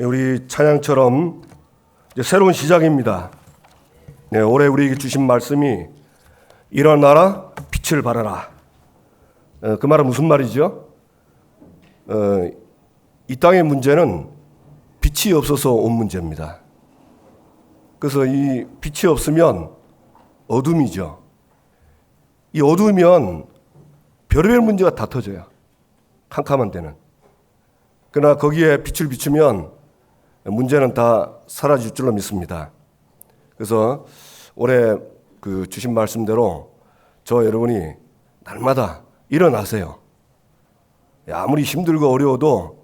우리 찬양처럼 이제 새로운 시작입니다. 네, 올해 우리에게 주신 말씀이 일어나라 빛을 발하라. 그 말은 무슨 말이죠? 이 땅의 문제는 빛이 없어서 온 문제입니다. 그래서 이 빛이 없으면 어둠이죠. 이 어두우면 별의별 문제가 다 터져요. 캄캄한 데는. 그러나 거기에 빛을 비추면 문제는 다 사라질 줄로 믿습니다. 그래서 올해 주신 말씀대로 저와 여러분이 날마다 일어나세요. 아무리 힘들고 어려워도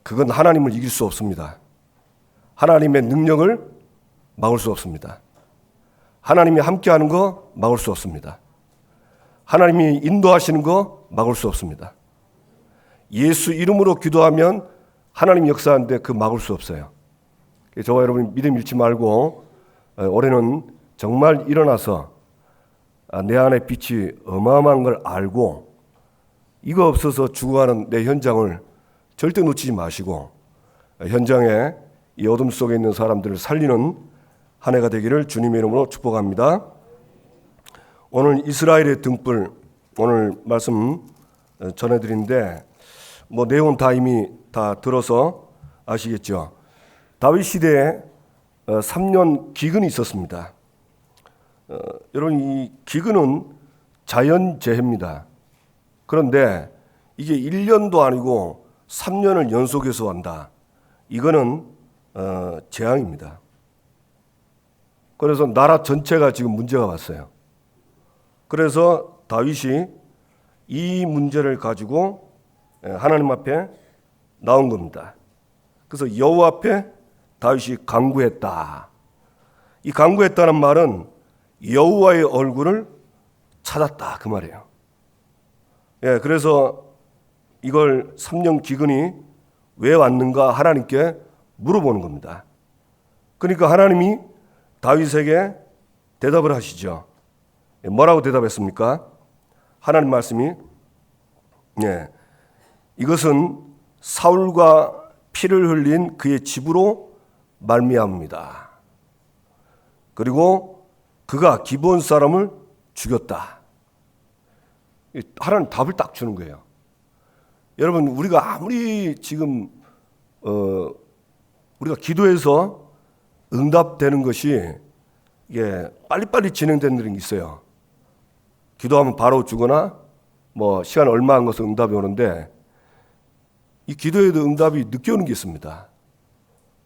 그건 하나님을 이길 수 없습니다. 하나님의 능력을 막을 수 없습니다. 하나님이 함께하는 거 막을 수 없습니다. 하나님이 인도하시는 거 막을 수 없습니다. 예수 이름으로 기도하면 하나님 역사하는데 그 막을 수 없어요. 저와 여러분이 믿음 잃지 말고 올해는 정말 일어나서 내 안에 빛이 어마어마한 걸 알고 이거 없어서 죽어가는 내 현장을 절대 놓치지 마시고 현장에 이 어둠 속에 있는 사람들을 살리는 한 해가 되기를 주님의 이름으로 축복합니다. 오늘 이스라엘의 등불 오늘 말씀 전해드리는데 내용은 다 이미 다 들어서 아시겠죠. 다윗 시대에 3년 기근이 있었습니다. 여러분 이 기근은 자연재해입니다. 그런데 이게 1년도 아니고 3년을 연속해서 한다. 이거는 재앙입니다. 그래서 나라 전체가 지금 문제가 왔어요. 그래서 다윗이 이 문제를 가지고 하나님 앞에 나온 겁니다. 그래서 여호와 앞에 다윗이 간구했다. 이 간구했다는 말은 여호와의 얼굴을 찾았다 그 말이에요. 그래서 이걸 3년 기근이 왜 왔는가 하나님께 물어보는 겁니다. 그러니까 하나님이 다윗에게 대답을 하시죠. 뭐라고 대답했습니까? 하나님 말씀이 이것은 사울과 피를 흘린 그의 집으로 말미암습니다. 그리고 그가 기브온 사람을 죽였다. 하나님 답을 딱 주는 거예요. 여러분 우리가 아무리 지금 우리가 기도해서 응답되는 것이 이게 빨리빨리 진행되는 게 있어요. 기도하면 바로 주거나 시간 얼마 안 걸려서 응답이 오는데 이 기도에도 응답이 늦게 오는 게 있습니다.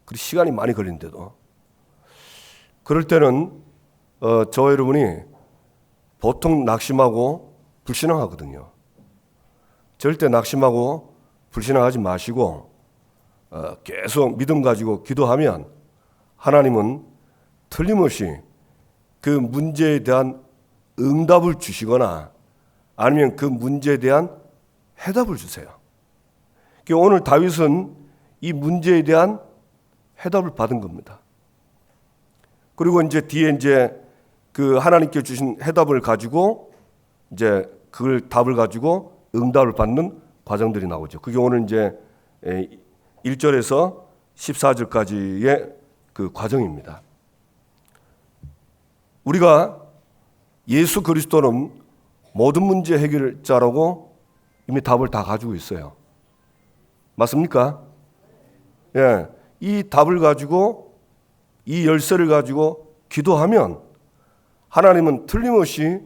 그리고 시간이 많이 걸리는데도 그럴 때는 저와 여러분이 보통 낙심하고 불신앙하거든요. 절대 낙심하고 불신앙하지 마시고 계속 믿음 가지고 기도하면 하나님은 틀림없이 그 문제에 대한 응답을 주시거나 아니면 그 문제에 대한 해답을 주세요. 오늘 다윗은 이 문제에 대한 해답을 받은 겁니다. 그리고 뒤에 그 하나님께 주신 해답을 가지고 그걸 답을 가지고 응답을 받는 과정들이 나오죠. 그게 오늘 1절에서 14절까지의 그 과정입니다. 우리가 예수 그리스도는 모든 문제 해결자라고 이미 답을 다 가지고 있어요. 맞습니까? 이 답을 가지고 이 열쇠를 가지고 기도하면 하나님은 틀림없이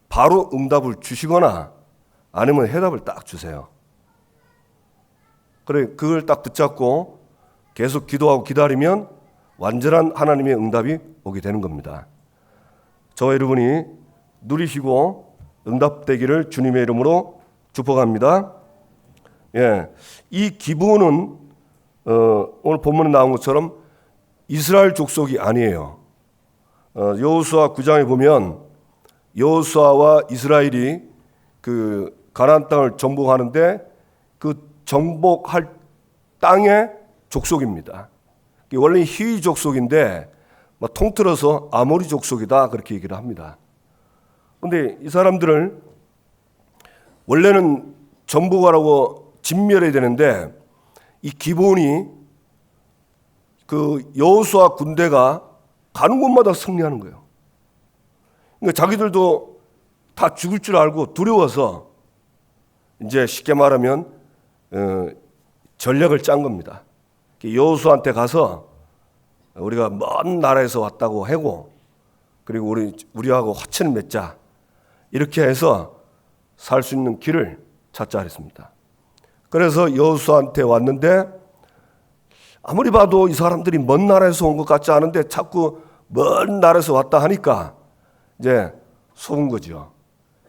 바로 응답을 주시거나 아니면 해답을 딱 주세요. 그걸 딱 붙잡고 계속 기도하고 기다리면 완전한 하나님의 응답이 오게 되는 겁니다. 저와 여러분이 누리시고 응답되기를 주님의 이름으로 축복합니다. 이 기브온은 오늘 본문에 나온 것처럼 이스라엘 족속이 아니에요. 여호수아 9장에 보면 여호수아와 이스라엘이 그 가나안 땅을 정복하는데 그 정복할 땅의 족속입니다. 원래 히위 족속인데 통틀어서 아모리 족속이다 그렇게 얘기를 합니다. 그런데 이 사람들을 원래는 정복하라고 진멸해야 되는데 이 기본이 그 여호수아 군대가 가는 곳마다 승리하는 거예요. 그러니까 자기들도 다 죽을 줄 알고 두려워서 이제 쉽게 말하면 전략을 짠 겁니다. 여호수아한테 가서 우리가 먼 나라에서 왔다고 하고, 그리고 우리하고 화친을 맺자, 이렇게 해서 살 수 있는 길을 찾자 했습니다. 그래서 여호수아한테 왔는데 아무리 봐도 이 사람들이 먼 나라에서 온 것 같지 않은데 자꾸 먼 나라에서 왔다 하니까 이제 속은 거죠.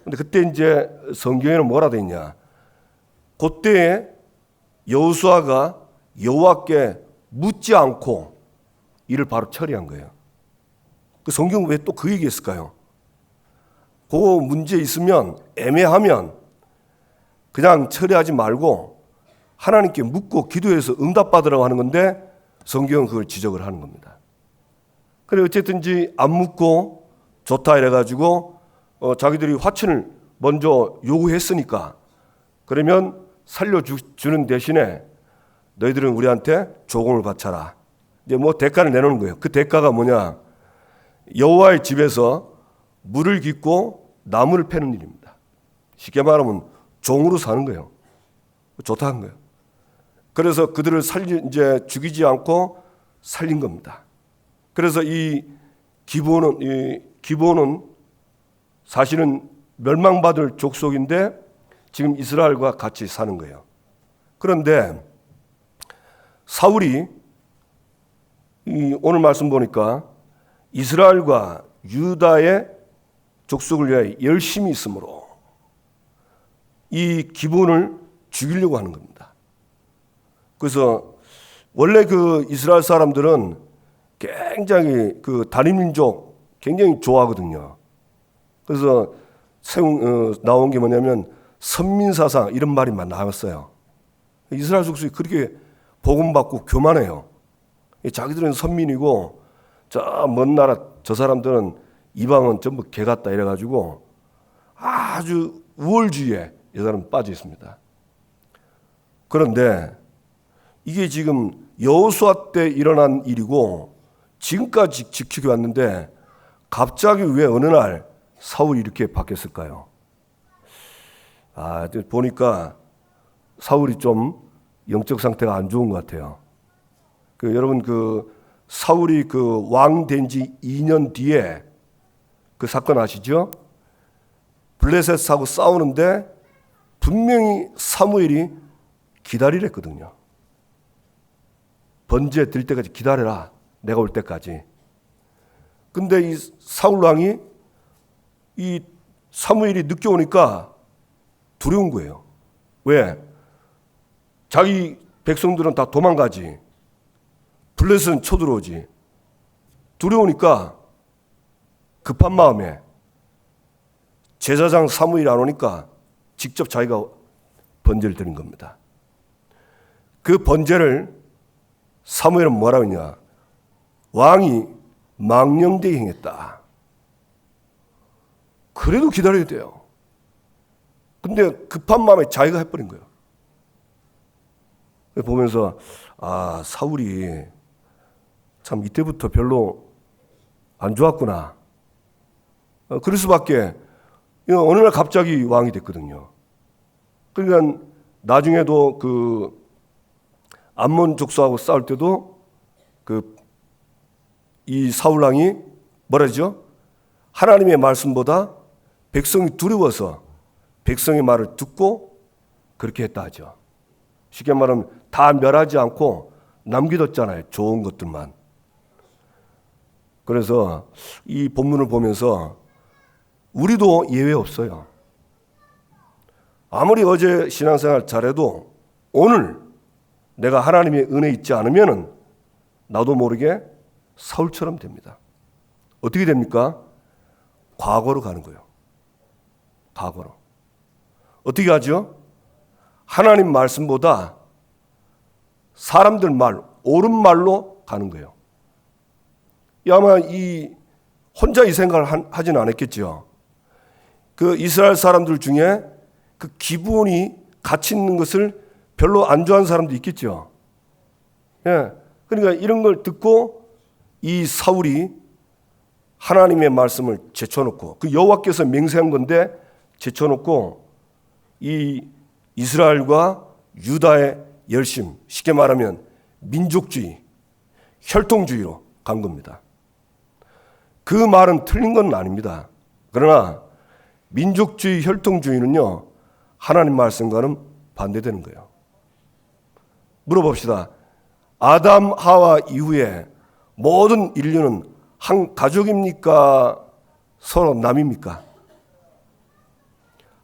근데 그때 이제 성경에는 뭐라 돼 있냐? 그때에 여호수아가 여호와께 묻지 않고 일을 바로 처리한 거예요. 그 성경은 왜 또 그 얘기했을까요? 그 문제 있으면, 애매하면 그냥 처리하지 말고 하나님께 묻고 기도해서 응답받으라고 하는 건데 성경은 그걸 지적을 하는 겁니다. 그래 어쨌든지 안 묻고 좋다 이래가지고 자기들이 화친을 먼저 요구했으니까, 그러면 살려주는 대신에 너희들은 우리한테 조공을 바쳐라. 이제 뭐 대가를 내놓는 거예요. 그 대가가 뭐냐? 여호와의 집에서 물을 깃고 나무를 패는 일입니다. 쉽게 말하면 종으로 사는 거예요. 좋다는 거예요. 그래서 그들을 이제 죽이지 않고 살린 겁니다. 그래서 이 기브온은 사실은 멸망받을 족속인데 지금 이스라엘과 같이 사는 거예요. 그런데 사울이 오늘 말씀 보니까 이스라엘과 유다의 족속을 위하여 열심히 있으므로 이 기브온을 죽이려고 하는 겁니다. 그래서 원래 그 이스라엘 사람들은 굉장히 그 다림민족 굉장히 좋아하거든요. 그래서 나온 게 뭐냐면 선민사상 이런 말이 나왔어요. 이스라엘 족속이 그렇게 복음받고 교만해요. 자기들은 선민이고 저 먼 나라 저 사람들은 이방은 전부 개 같다 이래가지고 아주 우월주의에 이 사람은 빠져 있습니다. 그런데 이게 지금 여호수아 때 일어난 일이고 지금까지 지키고 왔는데 갑자기 왜 어느 날 사울이 이렇게 바뀌었을까요? 보니까 사울이 좀 영적 상태가 안 좋은 것 같아요. 여러분 사울이 왕 된 지 2년 뒤에 그 사건 아시죠? 블레셋하고 싸우는데 분명히 사무엘이 기다리랬거든요. 번제 들 때까지 기다려라. 내가 올 때까지. 근데 이 사울 왕이 이 사무엘이 늦게 오니까 두려운 거예요. 왜? 자기 백성들은 다 도망가지. 블레셋은 쳐들어오지. 두려우니까 급한 마음에 제사장 사무엘이 안 오니까 직접 자기가 번제를 드린 겁니다. 그 번제를 사무엘은 뭐라고 했냐? 왕이 망령되게 행했다. 그래도 기다려야 돼요. 근데 급한 마음에 자기가 해버린 거예요. 보면서 사울이 참 이때부터 별로 안 좋았구나. 그럴 수밖에. 어느 날 갑자기 왕이 됐거든요. 그러니까 나중에도 암몬 족속하고 싸울 때도 이 사울 왕이 뭐라 하죠? 하나님의 말씀보다 백성이 두려워서 백성의 말을 듣고 그렇게 했다 하죠. 쉽게 말하면 다 멸하지 않고 남겨뒀잖아요. 좋은 것들만. 그래서 이 본문을 보면서 우리도 예외 없어요. 아무리 어제 신앙생활 잘해도 오늘 내가 하나님의 은혜 있지 않으면은 나도 모르게 사울처럼 됩니다. 어떻게 됩니까? 과거로 가는 거예요. 과거로. 어떻게 하죠? 하나님 말씀보다 사람들 말, 옳은 말로 가는 거예요. 아마 혼자 이 생각을 하진 않았겠죠. 이스라엘 사람들 중에 기브온이 갇혀 있는 것을 별로 안 좋아하는 사람도 있겠죠. 예. 그러니까 이런 걸 듣고 이 사울이 하나님의 말씀을 제쳐놓고, 그 여호와께서 맹세한 건데 제쳐놓고 이 이스라엘과 유다의 열심, 쉽게 말하면 민족주의, 혈통주의로 간 겁니다. 그 말은 틀린 건 아닙니다. 그러나 민족주의, 혈통주의는요, 하나님 말씀과는 반대되는 거예요. 물어봅시다. 아담, 하와 이후에 모든 인류는 한 가족입니까? 서로 남입니까?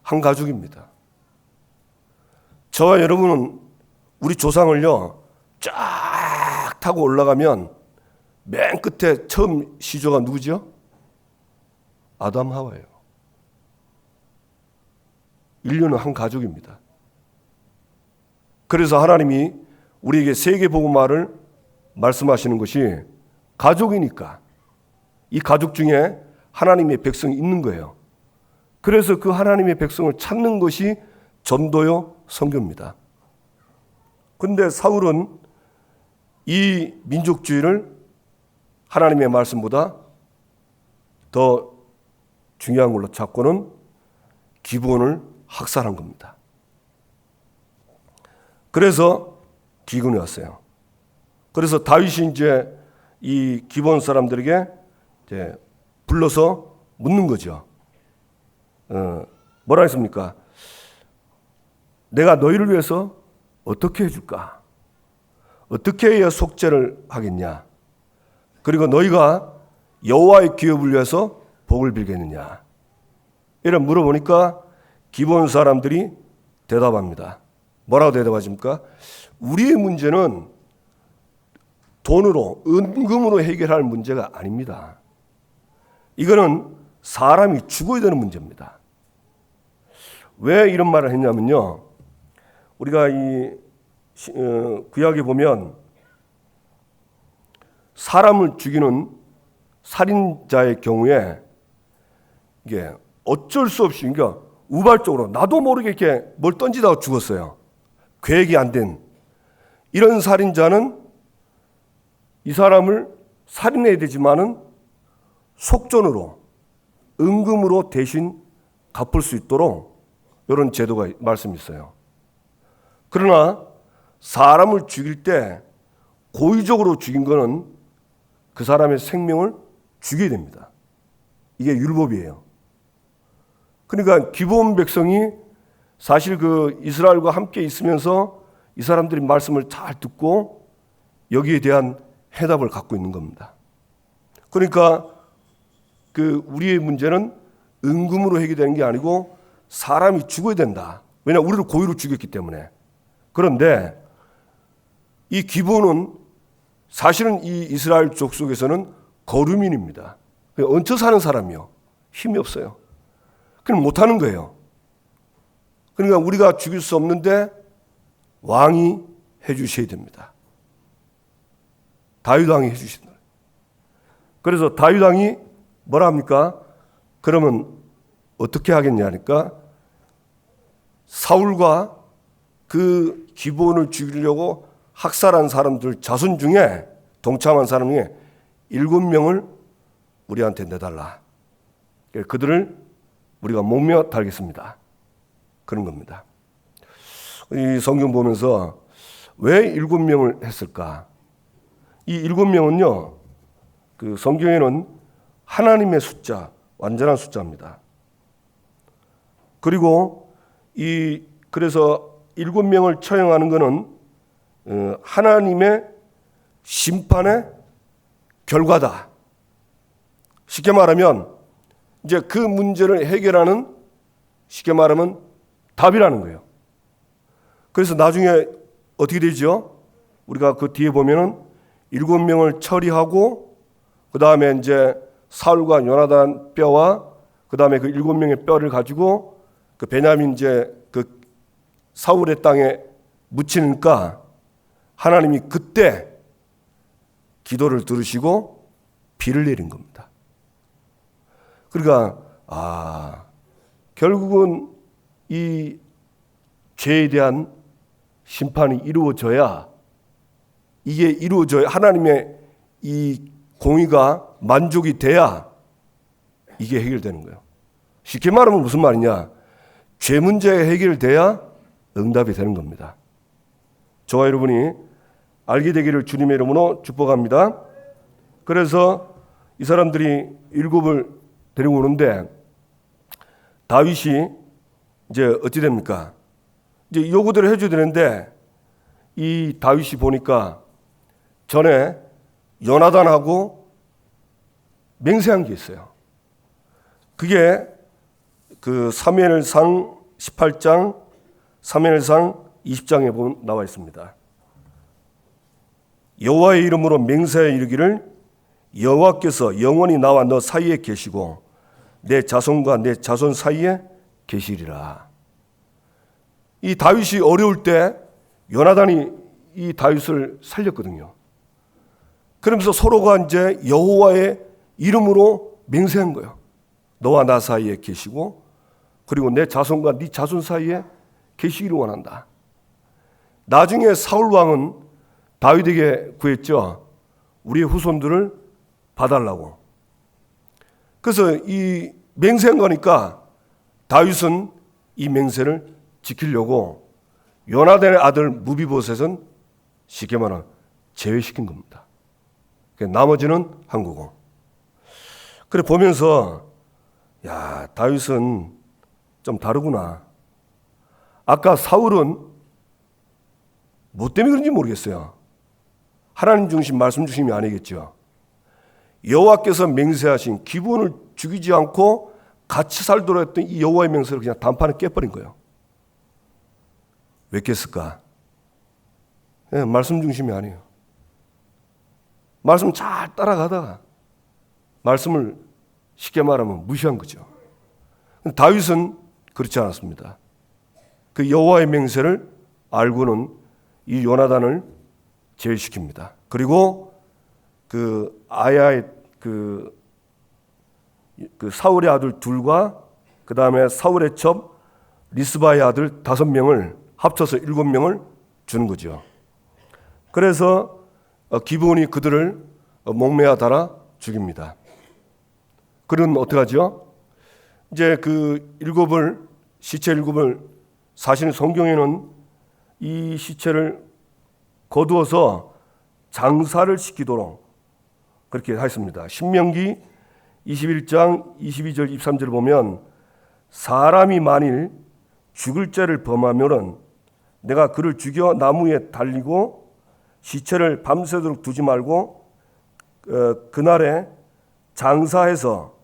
한 가족입니다. 저와 여러분은 우리 조상을요, 쫙 타고 올라가면 맨 끝에 처음 시조가 누구죠? 아담, 하와예요. 인류는 한 가족입니다. 그래서 하나님이 우리에게 세계복음화를 말씀하시는 것이 가족이니까 이 가족 중에 하나님의 백성이 있는 거예요. 그래서 그 하나님의 백성을 찾는 것이 전도요 선교입니다. 그런데 사울은 이 민족주의를 하나님의 말씀보다 더 중요한 걸로 찾고는 기브온을 학살한 겁니다. 그래서 기근이 왔어요. 그래서 다윗이 이제 이 기브온 사람들에게 이제 불러서 묻는 거죠. 뭐라 했습니까? 내가 너희를 위해서 어떻게 해줄까? 어떻게 해야 속죄를 하겠냐? 그리고 너희가 여호와의 기업을 위해서 복을 빌겠느냐? 이런 물어보니까 기브온 사람들이 대답합니다. 뭐라고 대답하십니까? 우리의 문제는 돈으로, 은금으로 해결할 문제가 아닙니다. 이거는 사람이 죽어야 되는 문제입니다. 왜 이런 말을 했냐면요, 우리가 이 구약에 보면 사람을 죽이는 살인자의 경우에 이게 어쩔 수 없이, 그러니까 우발적으로 나도 모르게 이렇게 뭘 던지다가 죽었어요. 계획이 안 된 이런 살인자는 이 사람을 살인해야 되지만은 속전으로, 은금으로 대신 갚을 수 있도록 이런 제도가 말씀이 있어요. 그러나 사람을 죽일 때 고의적으로 죽인 거는 그 사람의 생명을 죽여야 됩니다. 이게 율법이에요. 그러니까 기브온 백성이 사실 그 이스라엘과 함께 있으면서 이 사람들이 말씀을 잘 듣고 여기에 대한 해답을 갖고 있는 겁니다. 그러니까 그 우리의 문제는 은금으로 해결되는 게 아니고 사람이 죽어야 된다. 왜냐하면 우리를 고의로 죽였기 때문에. 그런데 이 기브온은 사실은 이 이스라엘 족속에서는 거류민입니다. 얹혀 사는 사람이요. 힘이 없어요. 그럼 못하는 거예요. 그러니까 우리가 죽일 수 없는데 왕이 해주셔야 됩니다. 다윗 왕이 해주신다. 그래서 다윗 왕이 뭐라 합니까? 그러면 어떻게 하겠냐니까 사울과 그 기브온을 죽이려고 학살한 사람들 자손 중에 동참한 사람 중에 7명을 우리한테 내달라. 그들을 우리가 목며 달겠습니다. 그런 겁니다. 이 성경 보면서 왜 7명을 했을까? 이 7명은요, 그 성경에는 하나님의 숫자, 완전한 숫자입니다. 그리고 그래서 7명을 처형하는 것은 하나님의 심판의 결과다. 쉽게 말하면 이제 그 문제를 해결하는, 쉽게 말하면 답이라는 거예요. 그래서 나중에 어떻게 되죠? 우리가 그 뒤에 보면은 7명을 처리하고 그 다음에 이제 사울과 요나단 뼈와 그 다음에 그 7명의 뼈를 가지고 그 베냐민 이제 그 사울의 땅에 묻히니까 하나님이 그때 기도를 들으시고 비를 내린 겁니다. 그러니까 결국은 이 죄에 대한 심판이 이루어져야 이게 이루어져야, 하나님의 이 공의가 만족이 돼야 이게 해결되는 거예요. 쉽게 말하면 무슨 말이냐? 죄 문제가 해결돼야 응답이 되는 겁니다. 저와 여러분이 알게 되기를 주님의 이름으로 축복합니다. 그래서 이 사람들이 일곱을 데리고 오는데 다윗이 이제 어찌 됩니까? 이제 요구대로 해줘야 되는데 이 다윗이 보니까 전에 요나단하고 맹세한 게 있어요. 그게 그 사무엘상 18장, 사무엘상 20장에 보면 나와 있습니다. 여호와의 이름으로 맹세하여 이르기를 여호와께서 영원히 나와 너 사이에 계시고 내 자손과 내 자손 사이에 계시리라. 이 다윗이 어려울 때 요나단이 이 다윗을 살렸거든요. 그러면서 서로가 이제 여호와의 이름으로 맹세한 거예요. 너와 나 사이에 계시고 그리고 내 자손과 네 자손 사이에 계시기를 원한다. 나중에 사울 왕은 다윗에게 구했죠. 우리의 후손들을 봐달라고. 그래서 이 맹세한 거니까 다윗은 이 맹세를 지키려고 요나단의 아들 무비보셋은 쉽게 말하면 제외시킨 겁니다. 나머지는 한 거고. 그래 보면서 야, 다윗은 좀 다르구나. 아까 사울은 뭐 때문에 그런지 모르겠어요. 하나님 중심, 말씀 중심이 아니겠죠. 여호와께서 맹세하신 기분을 죽이지 않고 같이 살도록 했던 이 여호와의 맹세를 그냥 단판에 깨버린 거예요. 왜 깼을까? 네, 말씀 중심이 아니에요. 말씀 잘 따라가다가 말씀을 쉽게 말하면 무시한 거죠. 다윗은 그렇지 않았습니다. 그 여호와의 맹세를 알고는 이 요나단을 제외시킵니다. 그리고 그 아야의 그 사울의 아들 둘과 그 다음에 사울의 첩 리스바의 아들 5명을 합쳐서 7명을 주는 거죠. 그래서 기브온이 그들을 목매어 달아 죽입니다. 그는 어떻게 하죠? 이제 그 시체 7을 사실 성경에는 이 시체를 거두어서 장사를 시키도록 그렇게 했습니다. 신명기 21장 22절 23절을 보면 사람이 만일 죽을 죄를 범하면은 내가 그를 죽여 나무에 달리고 시체를 밤새도록 두지 말고 그날에 장사해서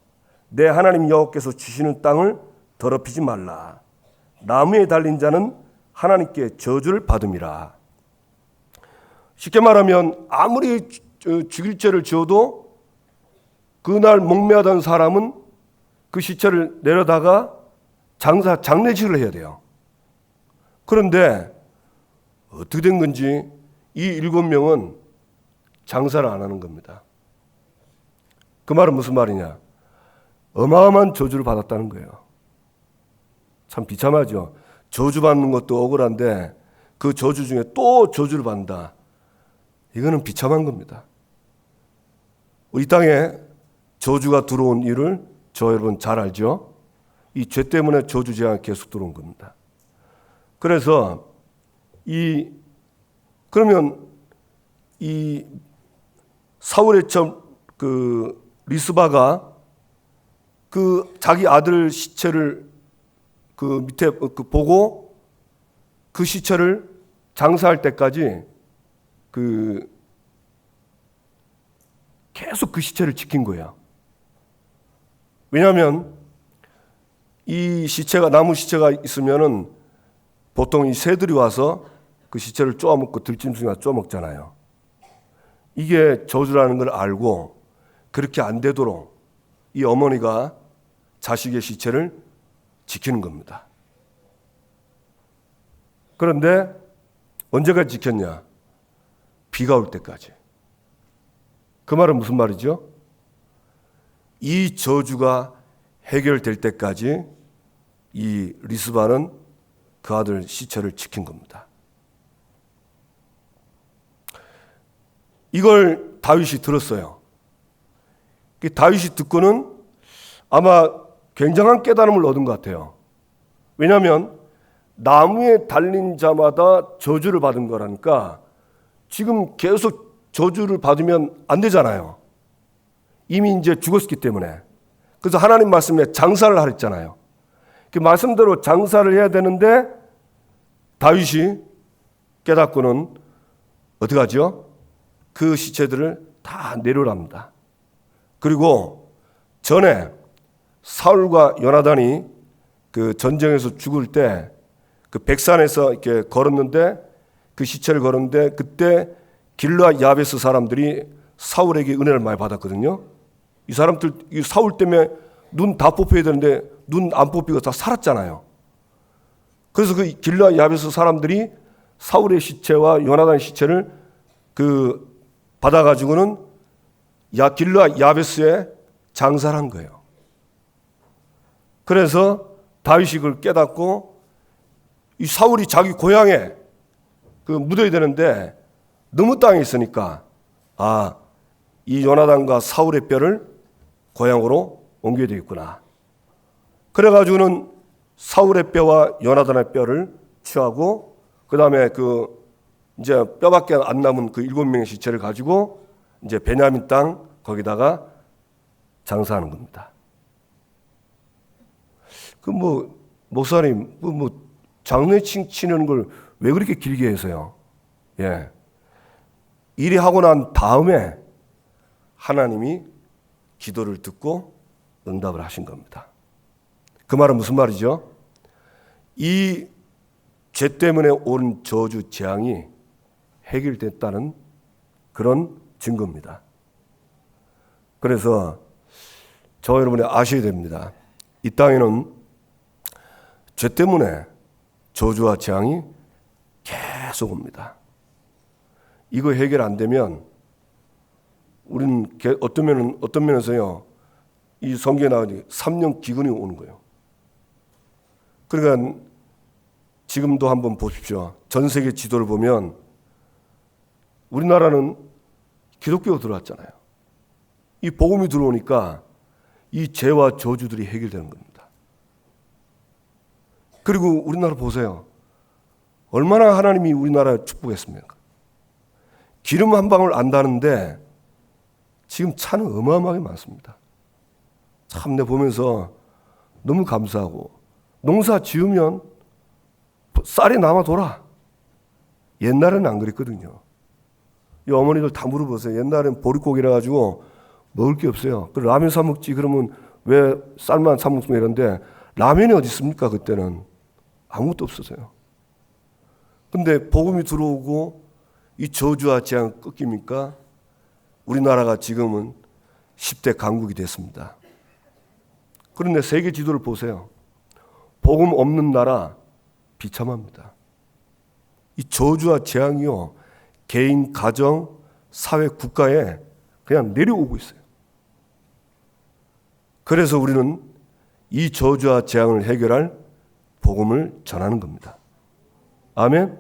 내 하나님 여호와께서 주시는 땅을 더럽히지 말라. 나무에 달린 자는 하나님께 저주를 받음이라. 쉽게 말하면 아무리 죽일 죄를 지어도 그날 목매하던 사람은 그 시체를 내려다가 장례식을 해야 돼요. 그런데 어떻게 된 건지 이 7명은 장사를 안 하는 겁니다. 그 말은 무슨 말이냐? 어마어마한 저주를 받았다는 거예요. 참 비참하죠. 저주받는 것도 억울한데 그 저주 중에 또 저주를 받는다. 이거는 비참한 겁니다. 우리 땅에 저주가 들어온 일을 저 여러분 잘 알죠? 이 죄 때문에 저주 재앙이 계속 들어온 겁니다. 그래서 그러면 이 사울의 첩 그 리스바가 그 자기 아들 시체를 그 밑에 보고 그 시체를 장사할 때까지 계속 그 시체를 지킨 거예요. 왜냐하면 이 나무 시체가 있으면은 보통 이 새들이 와서 그 시체를 쪼아먹고 들짐승이 와서 쪼아먹잖아요. 이게 저주라는 걸 알고 그렇게 안 되도록 이 어머니가 자식의 시체를 지키는 겁니다. 그런데 언제까지 지켰냐? 비가 올 때까지. 그 말은 무슨 말이죠? 이 저주가 해결될 때까지 이 리스바는 그 아들 시체를 지킨 겁니다. 이걸 다윗이 들었어요. 다윗이 듣고는 아마 굉장한 깨달음을 얻은 것 같아요. 왜냐하면 나무에 달린 자마다 저주를 받은 거라니까 지금 계속 저주를 받으면 안 되잖아요. 이미 이제 죽었기 때문에. 그래서 하나님 말씀에 장사를 하랬잖아요. 그 말씀대로 장사를 해야 되는데 다윗이 깨닫고는 어떻게 하죠? 그 시체들을 다 내려랍니다. 그리고 전에 사울과 요나단이 그 전쟁에서 죽을 때 그 백산에서 이렇게 걸었는데 그 시체를 걸었는데 그때 길르앗 야베스 사람들이 사울에게 은혜를 많이 받았거든요. 이 사람들 이 사울 때문에 눈 다 뽑혀야 되는데 눈 안 뽑히고 다 살았잖아요. 그래서 그 길르앗 야베스 사람들이 사울의 시체와 요나단의 시체를 그 받아가지고는 길르앗 야베스에 장사를 한 거예요. 그래서 다윗이 그걸 깨닫고 이 사울이 자기 고향에 그 묻어야 되는데 너무 땅에 있으니까 이 요나단과 사울의 뼈를 고향으로 옮겨야 되겠구나. 그래가지고는 사울의 뼈와 요나단의 뼈를 취하고 그 다음에 그 이제 뼈밖에 안 남은 그 7명의 시체를 가지고 이제 베냐민 땅 거기다가 장사하는 겁니다. 그 목사님 장례식 치는 걸 왜 그렇게 길게 해서요? 예. 일이 하고 난 다음에 하나님이 기도를 듣고 응답을 하신 겁니다. 그 말은 무슨 말이죠? 이 죄 때문에 온 저주 재앙이 해결됐다는 그런 증거입니다. 그래서 저와 여러분이 아셔야 됩니다. 이 땅에는 죄 때문에 저주와 재앙이 계속 옵니다. 이거 해결 안 되면 우리는 어떤 면에서요, 이 성경에 나오니 3년 기근이 오는 거예요. 그러니까 지금도 한번 보십시오. 전 세계 지도를 보면 우리나라는 기독교가 들어왔잖아요. 이 복음이 들어오니까 이 죄와 저주들이 해결되는 겁니다. 그리고 우리나라 보세요. 얼마나 하나님이 우리나라를 축복했습니까? 기름 한 방울 안 다는데 지금 차는 어마어마하게 많습니다. 참 내가 보면서 너무 감사하고 농사 지으면 쌀이 남아 돌아. 옛날에는 안 그랬거든요. 이 어머니들 다 물어보세요. 옛날엔 보릿고기라 가지고 먹을 게 없어요. 그 라면 사 먹지 그러면 왜 쌀만 사 먹으면 이런데 라면이 어디 있습니까? 그때는 아무것도 없었어요. 근데 복음이 들어오고 이 저주와 재앙 꺾입니까? 우리나라가 지금은 10대 강국이 됐습니다. 그런데 세계 지도를 보세요. 복음 없는 나라 비참합니다. 이 저주와 재앙이요, 개인, 가정, 사회, 국가에 그냥 내려오고 있어요. 그래서 우리는 이 저주와 재앙을 해결할 복음을 전하는 겁니다. 아멘.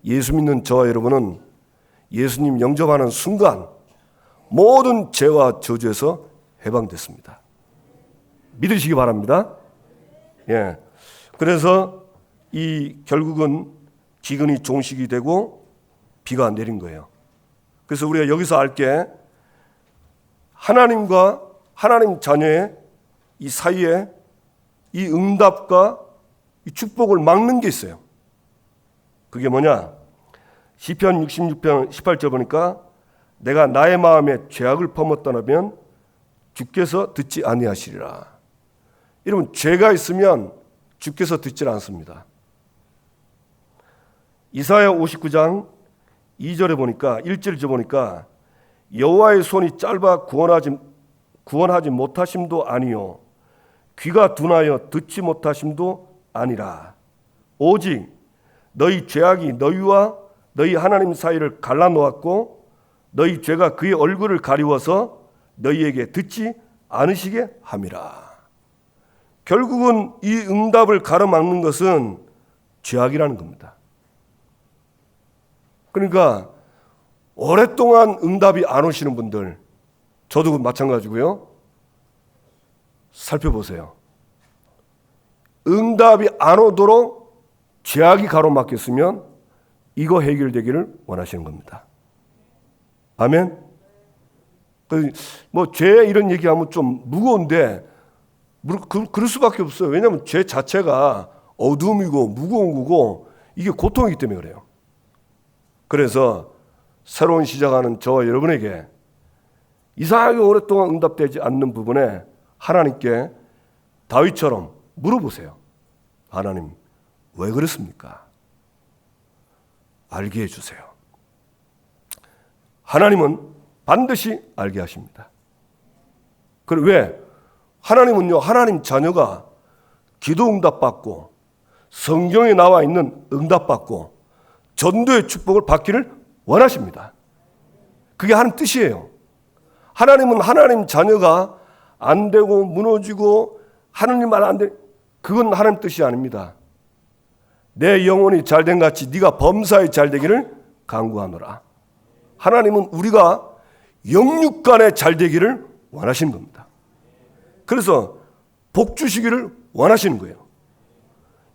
예수 믿는 저와 여러분은 예수님 영접하는 순간 모든 죄와 저주에서 해방됐습니다. 믿으시기 바랍니다. 예. 그래서 이 결국은 기근이 종식이 되고 비가 내린 거예요. 그래서 우리가 여기서 알 게 하나님과 하나님 자녀의 이 사이에 이 응답과 이 축복을 막는 게 있어요. 그게 뭐냐? 시편 66편 18절 보니까 내가 나의 마음에 죄악을 퍼붓다면 주께서 듣지 아니하시리라. 여러분, 죄가 있으면 주께서 듣질 않습니다. 이사야 59장 2절에 보니까 1절에 보니까 여호와의 손이 짧아 구원하지 못하심도 아니요 귀가 둔하여 듣지 못하심도 아니라 오직 너희 죄악이 너희와 너희 하나님 사이를 갈라놓았고 너희 죄가 그의 얼굴을 가리워서 너희에게 듣지 않으시게 함이라. 결국은 이 응답을 가로막는 것은 죄악이라는 겁니다. 그러니까 오랫동안 응답이 안 오시는 분들, 저도 마찬가지고요. 살펴보세요. 응답이 안 오도록 죄악이 가로막혔으면 이거 해결되기를 원하시는 겁니다. 아멘. 뭐 죄 이런 얘기하면 좀 무거운데 그럴 수밖에 없어요. 왜냐하면 죄 자체가 어둠이고 무거운 거고 이게 고통이기 때문에 그래요. 그래서 새로운 시작하는 저와 여러분에게 이상하게 오랫동안 응답되지 않는 부분에 하나님께 다윗처럼 물어보세요. 하나님, 왜 그렇습니까? 알게 해주세요. 하나님은 반드시 알게 하십니다. 그리고 왜? 하나님은요, 하나님 자녀가 기도 응답받고 성경에 나와 있는 응답받고 전도의 축복을 받기를 원하십니다. 그게 하나님 뜻이에요. 하나님은 하나님 자녀가 안 되고 무너지고 하느님 말 안 돼, 그건 하나님 뜻이 아닙니다. 내 영혼이 잘된 같이 네가 범사에 잘되기를 간구하노라. 하나님은 우리가 영육간에 잘되기를 원하시는 겁니다. 그래서 복 주시기를 원하시는 거예요.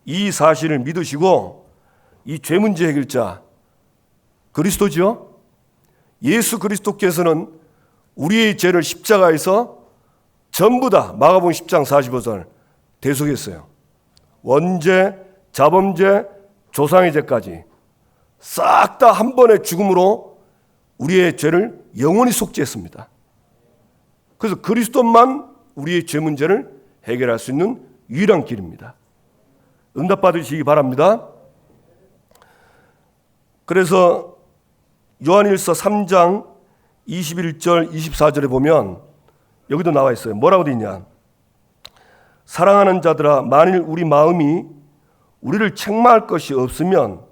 이 사실을 믿으시고 이 죄 문제 해결자 그리스도지요. 예수 그리스도께서는 우리의 죄를 십자가에서 전부 다 마가복음 10장 45절 대속했어요. 원죄, 자범죄, 조상의 죄까지 싹 다 한 번의 죽음으로 우리의 죄를 영원히 속죄했습니다. 그래서 그리스도만 우리의 죄 문제를 해결할 수 있는 유일한 길입니다. 응답 받으시기 바랍니다. 그래서 요한일서 3장 21절 24절에 보면 여기도 나와 있어요. 뭐라고 되어 있냐? 사랑하는 자들아, 만일 우리 마음이 우리를 책망할 것이 없으면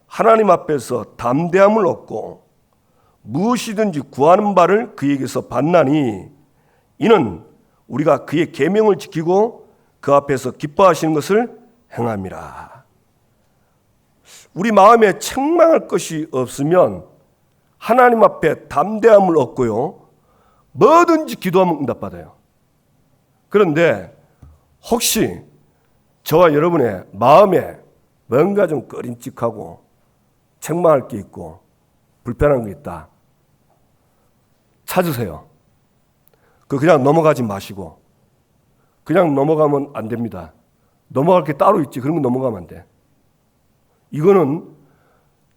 하나님 앞에서 담대함을 얻고 무엇이든지 구하는 바를 그에게서 받나니 이는 우리가 그의 계명을 지키고 그 앞에서 기뻐하시는 것을 행함이라. 우리 마음에 책망할 것이 없으면 하나님 앞에 담대함을 얻고요, 뭐든지 기도하면 응답받아요. 그런데 혹시 저와 여러분의 마음에 뭔가 좀 꺼림칙하고 책망할 게 있고 불편한 게 있다, 찾으세요. 그냥 넘어가지 마시고. 그냥 넘어가면 안 됩니다. 넘어갈 게 따로 있지. 그런 거 넘어가면 안 돼. 이거는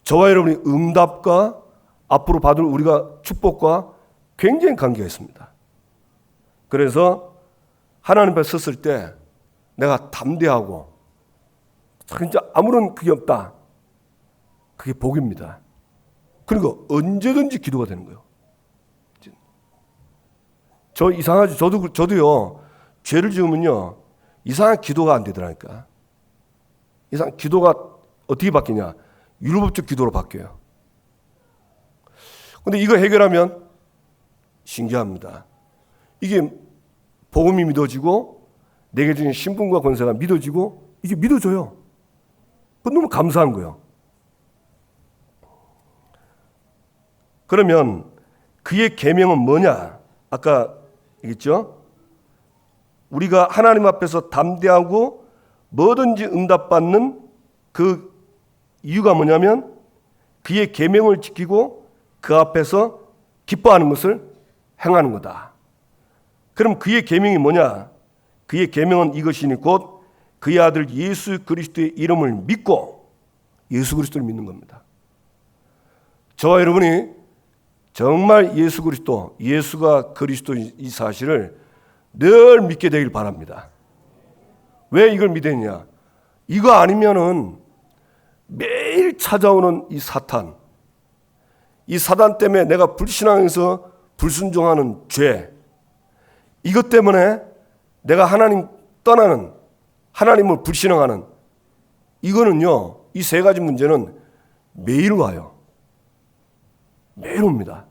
저와 여러분의 응답과 앞으로 받을 우리가 축복과 굉장히 관계가 있습니다. 그래서 하나님 앞에 섰을 때 내가 담대하고 진짜 아무런 그게 없다. 그게 복입니다. 그리고 언제든지 기도가 되는 거예요. 저 이상하죠. 저도요, 죄를 지으면요, 이상한 기도가 안 되더라니까. 기도가 어떻게 바뀌냐? 율법적 기도로 바뀌어요. 근데 이거 해결하면 신기합니다. 이게 복음이 믿어지고 내게 주신 신분과 권세가 믿어지고 이게 믿어져요. 너무 감사한 거예요. 그러면 그의 계명은 뭐냐? 아까 얘기했죠? 우리가 하나님 앞에서 담대하고 뭐든지 응답받는 그 이유가 뭐냐면 그의 계명을 지키고 그 앞에서 기뻐하는 것을 행하는 거다. 그럼 그의 계명이 뭐냐? 그의 계명은 이것이니 곧 그의 아들 예수 그리스도의 이름을 믿고 예수 그리스도를 믿는 겁니다. 저와 여러분이 정말 예수 그리스도, 예수가 그리스도인 이 사실을 늘 믿게 되길 바랍니다. 왜 이걸 믿었냐? 이거 아니면은 매일 찾아오는 이 사탄 때문에 내가 불신앙에서 불순종하는 죄, 이것 때문에 내가 하나님 떠나는, 하나님을 불신앙하는, 이거는요, 이 세 가지 문제는 매일 와요. 매일 옵니다.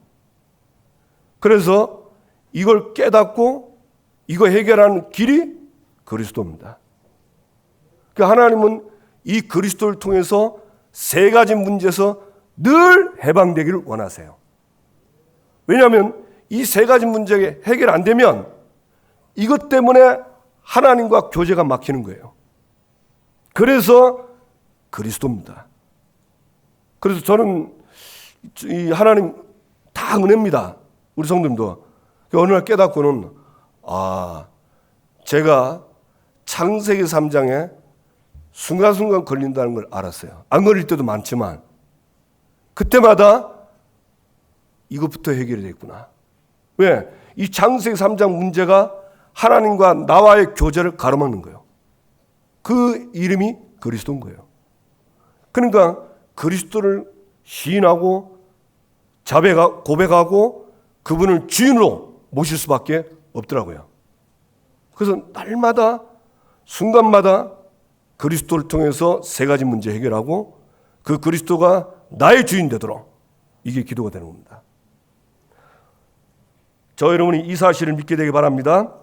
그래서 이걸 깨닫고 이거 해결하는 길이 그리스도입니다. 그러니까 하나님은 이 그리스도를 통해서 세 가지 문제에서 늘 해방되기를 원하세요. 왜냐하면 이 세 가지 문제가 해결 안 되면 이것 때문에 하나님과 교제가 막히는 거예요. 그래서 그리스도입니다. 그래서 저는 이 하나님 다 은혜입니다. 우리 성도님도. 어느 날 깨닫고는 제가 창세기 3장에 순간순간 걸린다는 걸 알았어요. 안 걸릴 때도 많지만 그때마다 이것부터 해결이 됐구나. 왜? 이 창세기 3장 문제가 하나님과 나와의 교제를 가로막는 거예요. 그 이름이 그리스도인 거예요. 그러니까 그리스도를 시인하고 고백하고 그분을 주인으로 모실 수밖에 없더라고요. 그래서 날마다 순간마다 그리스도를 통해서 세 가지 문제 해결하고 그 그리스도가 나의 주인 되도록 이게 기도가 되는 겁니다. 저 여러분이 이 사실을 믿게 되기 바랍니다.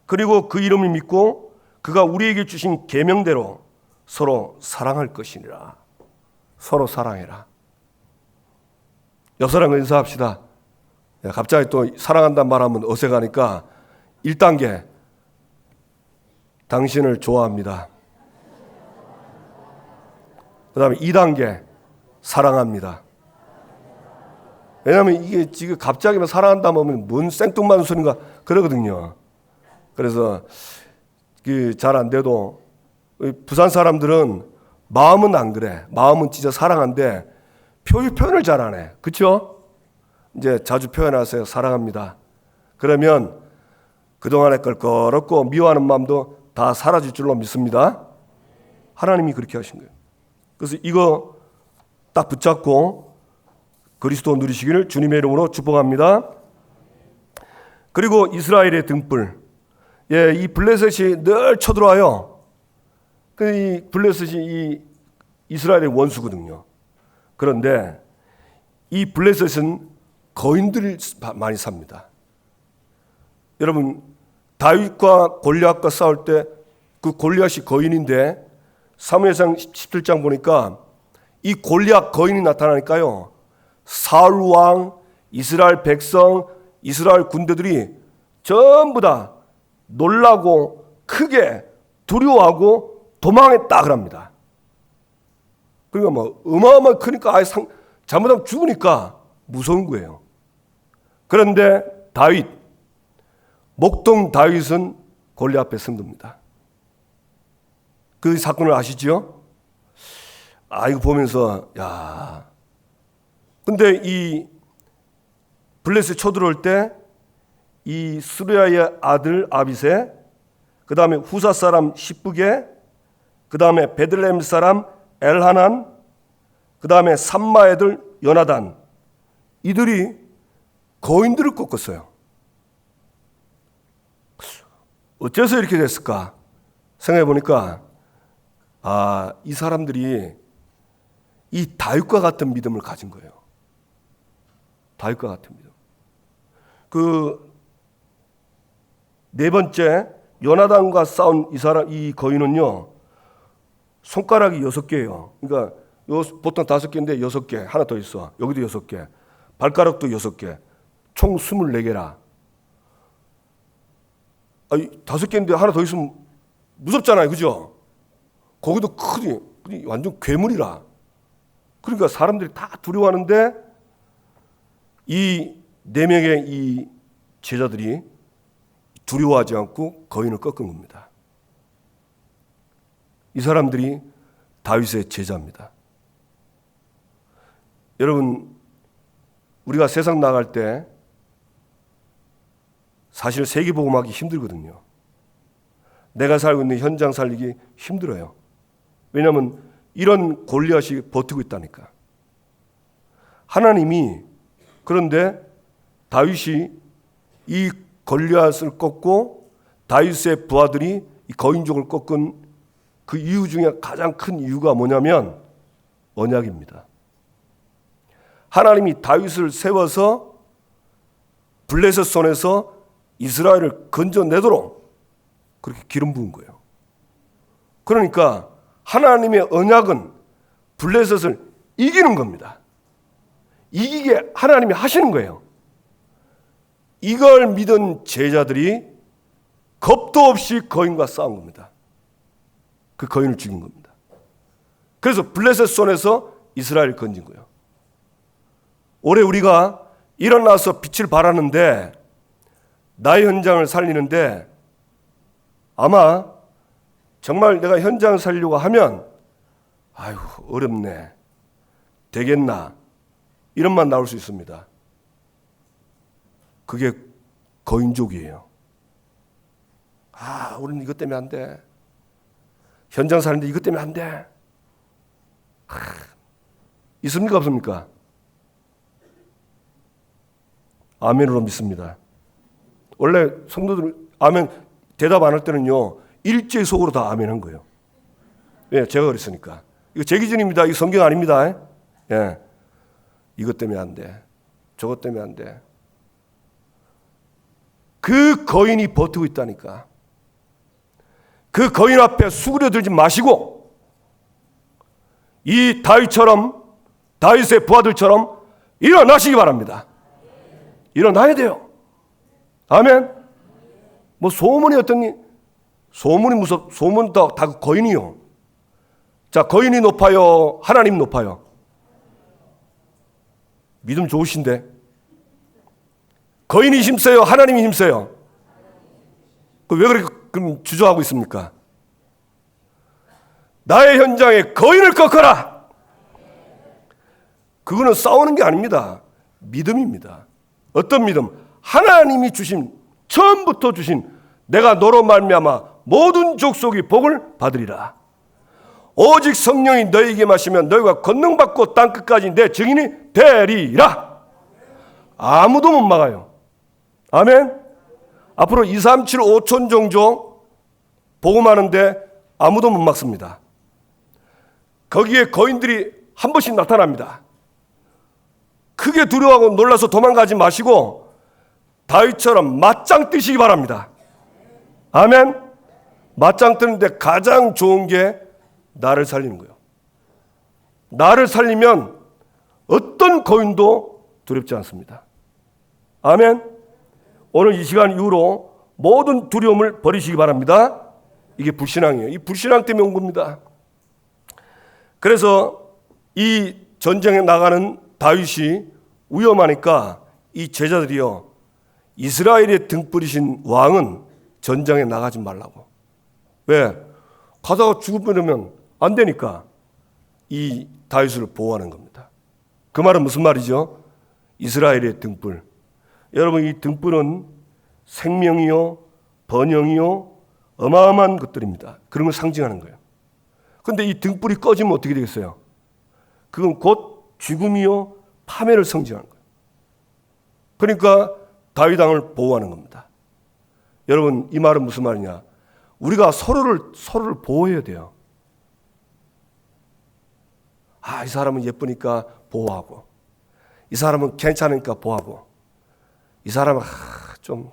그리고 그 이름을 믿고 그가 우리에게 주신 계명대로 서로 사랑할 것이니라. 서로 사랑해라. 옆 사람과 인사합시다. 갑자기 또 사랑한다는 말하면 어색하니까 1단계 당신을 좋아합니다. 그 다음에 2단계 사랑합니다. 왜냐하면 이게 지금 갑자기 사랑한다 하면 뭔 생뚱맞은 소린가 그러거든요. 그래서 잘 안 돼도 부산 사람들은 마음은 안 그래. 마음은 진짜 사랑한데 표현을 잘 안 해. 그렇죠? 이제 자주 표현하세요. 사랑합니다. 그러면 그동안에 껄끄럽고 미워하는 마음도 다 사라질 줄로 믿습니다. 하나님이 그렇게 하신 거예요. 그래서 이거 딱 붙잡고 그리스도 누리시기를 주님의 이름으로 축복합니다. 그리고 이스라엘의 등불. 이 블레셋이 늘 쳐들어와요. 이 블레셋이 이 이스라엘의 원수거든요. 그런데 이 블레셋은 거인들이 많이 삽니다. 여러분 다윗과 골리앗과 싸울 때 그 골리앗이 거인인데 사무엘상 17장 보니까 이 골리앗 거인이 나타나니까요. 사울 왕, 이스라엘 백성, 이스라엘 군대들이 전부 다 놀라고 크게 두려워하고 도망했다 그럽니다. 그러니까 어마어마하게 크니까 잘못하면 죽으니까 무서운 거예요. 그런데 목동 다윗은 골리앗 앞에 선 겁니다. 그 사건을 아시죠? 이거 보면서 근데 이 블레셋 쳐들어올 때 이 수르야의 아들 아비세, 그 다음에 후사 사람 시브게, 그 다음에 베들레헴 사람 엘하난, 그 다음에 삼마 애들 요나단, 이들이 거인들을 꺾었어요. 어째서 이렇게 됐을까 생각해 보니까 이 사람들이 이 다윗과 같은 믿음을 가진 거예요. 다윗과 같은 믿음. 네 번째 요나단과 싸운 이 거인은요 손가락이 6개예요. 그러니까 보통 5개인데 6개, 하나 더 있어. 여기도 6개, 발가락도 6개, 총 24개라. 5개인데 하나 더 있으면 무섭잖아요, 그죠? 거기도 크니 완전 괴물이라. 그러니까 사람들이 다 두려워하는데 이 4명의 이 제자들이 두려워하지 않고 거인을 꺾은 겁니다. 이 사람들이 다윗의 제자입니다. 여러분, 우리가 세상 나갈 때 사실 세계복음하기 힘들거든요. 내가 살고 있는 현장 살리기 힘들어요. 왜냐하면 이런 골리앗이 버티고 있다니까. 하나님이 그런데 다윗이 이 골리앗을 꺾고 다윗의 부하들이 이 거인족을 꺾은 그 이유 중에 가장 큰 이유가 뭐냐면 언약입니다. 하나님이 다윗을 세워서 블레셋 손에서 이스라엘을 건져내도록 그렇게 기름 부은 거예요. 그러니까 하나님의 언약은 블레셋을 이기는 겁니다. 이기게 하나님이 하시는 거예요. 이걸 믿은 제자들이 겁도 없이 거인과 싸운 겁니다. 그 거인을 죽인 겁니다. 그래서 블레셋 손에서 이스라엘을 건진 거예요. 올해 우리가 일어나서 빛을 발하는데, 나의 현장을 살리는데, 아마 정말 내가 현장을 살리려고 하면 아유 어렵네, 되겠나, 이런 말 나올 수 있습니다. 그게 거인족이에요. 아, 우리는 이것 때문에 안 돼. 현장 사는데 이것 때문에 안 돼. 있습니까 없습니까? 아멘으로 믿습니다. 원래 성도들 아멘 대답 안 할 때는요, 일제 속으로 다 아멘 한 거예요. 예, 제가 그랬으니까. 이거 제 기준입니다. 이거 성경 아닙니다. 예. 이것 때문에 안 돼. 저것 때문에 안 돼. 그 거인이 버티고 있다니까. 그 거인 앞에 수그려들지 마시고, 이 다윗처럼, 다윗의 부하들처럼 일어나시기 바랍니다. 일어나야 돼요. 아멘. 뭐 소문이 어떠니? 소문이 소문 다 거인이요. 자, 거인이 높아요, 하나님 높아요? 믿음 좋으신데. 거인이 힘세요, 하나님이 힘세요? 왜 그렇게 그럼 주저하고 있습니까? 나의 현장에 거인을 꺾어라. 그거는 싸우는 게 아닙니다. 믿음입니다. 어떤 믿음? 하나님이 주신, 처음부터 주신, 내가 너로 말미암아 모든 족속이 복을 받으리라. 오직 성령이 너희에게 마시면 너희가 권능받고 땅끝까지 내 증인이 되리라. 아무도 못 막아요. 아멘. 앞으로 2, 3, 7, 5천 종족 복음하는데 아무도 못 막습니다. 거기에 거인들이 한 번씩 나타납니다. 크게 두려워하고 놀라서 도망가지 마시고 다윗처럼 맞짱 뜨시기 바랍니다. 아멘. 맞짱 뜨는데 가장 좋은 게 나를 살리는 거예요. 나를 살리면 어떤 거인도 두렵지 않습니다. 아멘. 오늘 이 시간 이후로 모든 두려움을 버리시기 바랍니다. 이게 불신앙이에요. 이 불신앙 때문에 온 겁니다. 그래서 이 전쟁에 나가는 다윗이 위험하니까 이 제자들이요, 이스라엘의 등불이신 왕은 전쟁에 나가지 말라고. 왜? 가다가 죽으면 안 되니까 이 다윗을 보호하는 겁니다. 그 말은 무슨 말이죠? 이스라엘의 등불. 여러분, 이 등불은 생명이요, 번영이요, 어마어마한 것들입니다. 그런 걸 상징하는 거예요. 그런데 이 등불이 꺼지면 어떻게 되겠어요? 그건 곧 죽음이요, 파멸을 상징하는 거예요. 그러니까 다윗 왕을 보호하는 겁니다. 여러분, 이 말은 무슨 말이냐? 우리가 서로를 보호해야 돼요. 아, 이 사람은 예쁘니까 보호하고, 이 사람은 괜찮으니까 보호하고, 이 사람은 좀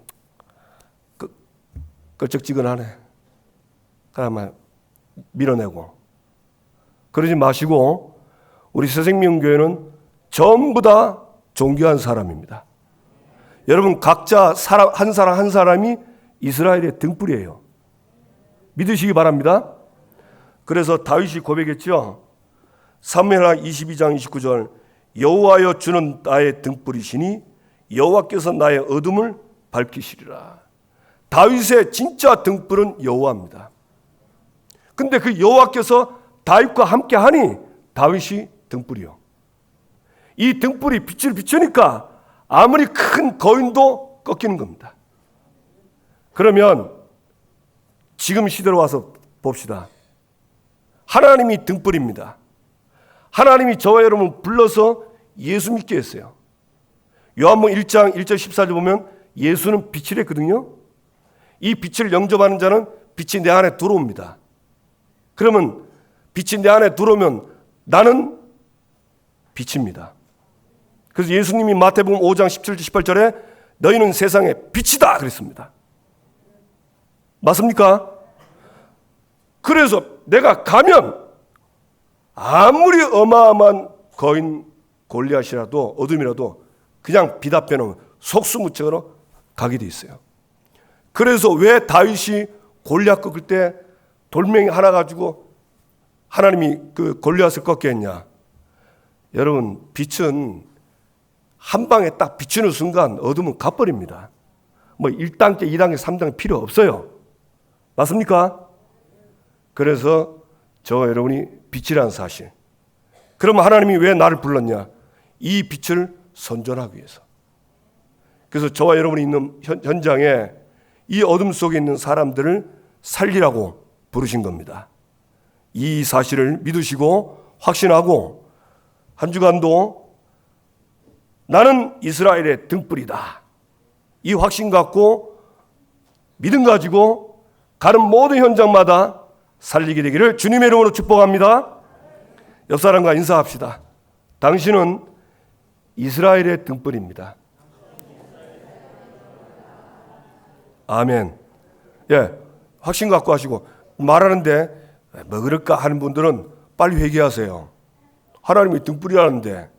끌적지근하네, 그러면 밀어내고. 그러지 마시고, 우리 새생명교회는 전부 다 존귀한 사람입니다. 여러분, 각자 한 사람 한 사람이 이스라엘의 등불이에요. 믿으시기 바랍니다. 그래서 다윗이 고백했죠. 사무엘하 22장 29절, 여호와여 주는 나의 등불이시니 여호와께서 나의 어둠을 밝히시리라. 다윗의 진짜 등불은 여호와입니다. 근데 그 여호와께서 다윗과 함께 하니 다윗이 등불이요. 이 등불이 빛을 비추니까 아무리 큰 거인도 꺾이는 겁니다. 그러면 지금 시대로 와서 봅시다. 하나님이 등불입니다. 하나님이 저와 여러분 불러서 예수 믿게 했어요. 요한복음 1장 1절 14절 보면 예수는 빛을 했거든요. 이 빛을 영접하는 자는 빛이 내 안에 들어옵니다. 그러면 빛이 내 안에 들어오면 나는 빛입니다. 그래서 예수님이 마태복음 5장 17절 18절에 너희는 세상의 빛이다 그랬습니다. 맞습니까? 그래서 내가 가면 아무리 어마어마한 거인 골리앗이라도 어둠이라도 그냥 빛 앞에 놓으면 속수무책으로 가게 돼 있어요. 그래서 왜 다윗이 골리앗 꺾을 때 돌멩이 하나 가지고 하나님이 그 골리앗을 꺾게 했냐? 여러분, 빛은 한 방에 딱 비추는 순간 어둠은 가버립니다. 뭐 1단계, 2단계, 3단계 필요 없어요. 맞습니까? 그래서 저와 여러분이 빛이라는 사실. 그러면 하나님이 왜 나를 불렀냐? 이 빛을 선전하기 위해서. 그래서 저와 여러분이 있는 현장에 이 어둠 속에 있는 사람들을 살리라고 부르신 겁니다. 이 사실을 믿으시고 확신하고 한 주간도 나는 이스라엘의 등불이다. 이 확신 갖고 믿음 가지고 가는 모든 현장마다 살리게 되기를 주님의 이름으로 축복합니다. 옆 사람과 인사합시다. 당신은 이스라엘의 등불입니다. 아멘. 예, 확신 갖고 하시고 말하는데 뭐 그럴까 하는 분들은 빨리 회개하세요. 하나님이 등불이라는데.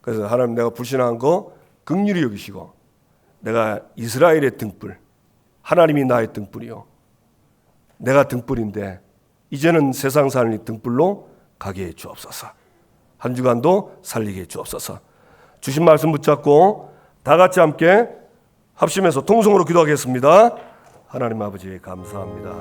그래서 하나님, 내가 불신한 거 긍휼히 여기시고 내가 이스라엘의 등불, 하나님이 나의 등불이요, 내가 등불인데 이제는 세상 사는 등불로 가게 해 주옵소서. 한 주간도 살리게 해 주옵소서. 주신 말씀 붙잡고 다 같이 함께 합심해서 통성으로 기도하겠습니다. 하나님 아버지 감사합니다.